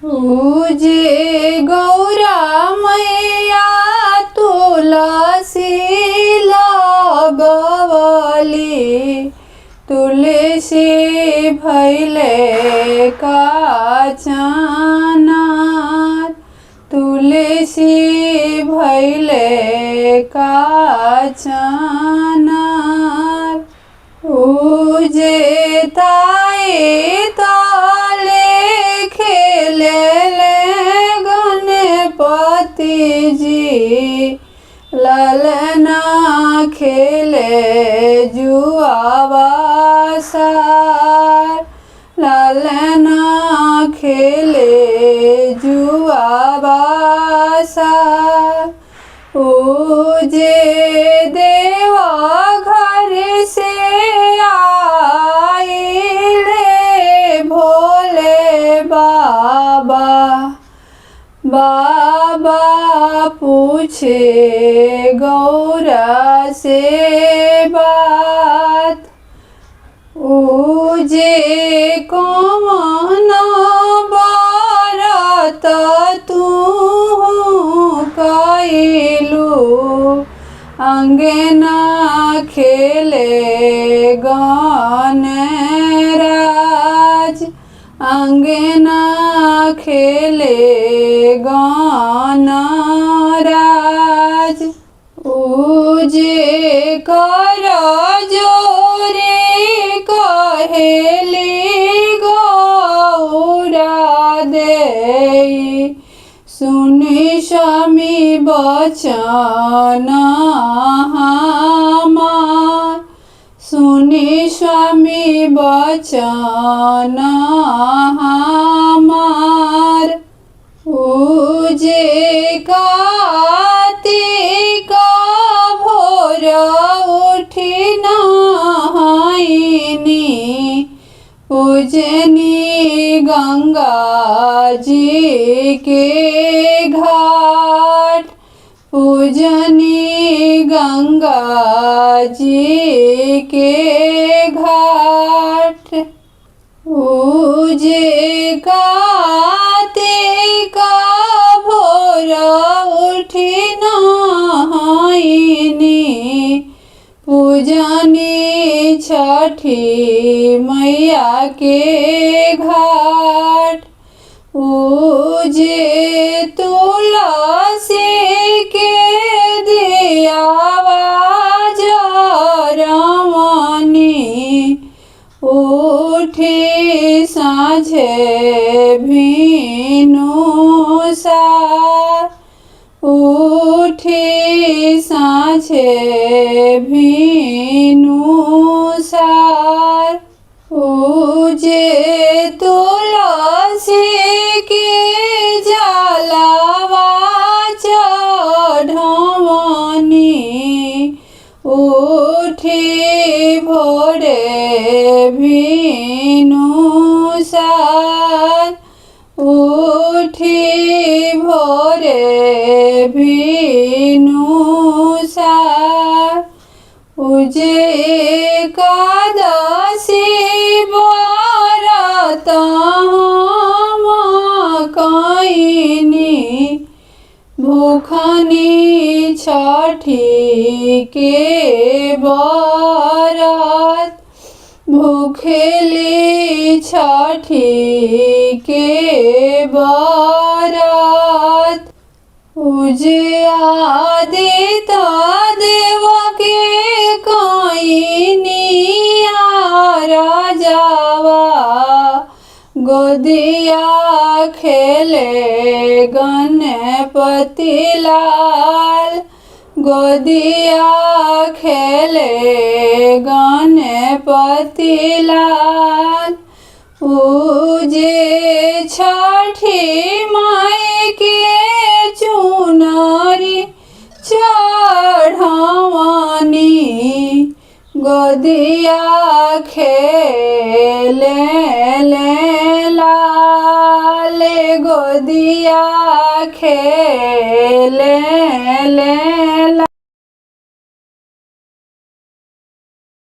पूजे गौरा मैया तुलसी लगवली, तुलसी भैले काचनार, तुलसी भैले काचनार। पूजे ताई ताले खेले गणपति जी, ललना खेले जुआवा सार, ललना खेले जुआवा सार। पूजे देवा घर से आइले भोले बाबा, बाबा पूछे गौरा से बात, पूजे कौन बारत तू कैलू, अंगना खेले गणराज, अंगना खेले गणराज। पूजे कर जोरे कहेली गौरा देई, सुनि स्वामी बचन हमार, सुनि स्वामी बचन हमार। पूजे कार्तिक भोर उठी नहाइनी, पूजनी गंगा जी के घाट, पूजनी गंगा जी के घाट। पूजे कार्तिक भोर उठी नहाइनी, पूजनी छठी मैया के घाट। पूजे तुलसी के दियावा जरमनी, उठी साँझे भीनु सार, उठी साँझे भीनु सार। पूजे तुलसी के जलावा चढ़वनी, उठी भोरे भीनु सार, उठी भोरे भीनु सार। पूजे एकादशी व्रत हम कैनी, भूखनी छठी के व्रत, भूखेली छठी के व्रत। पूजे आदित्य देव के कैनी राजावा, गोदिया खेले गणपति लाल, गोदिया खेले गणपति लाल। पूजे छठी माई के चुनरी चढ़वनी, गोदिया खेले लाल, गोदिया खेले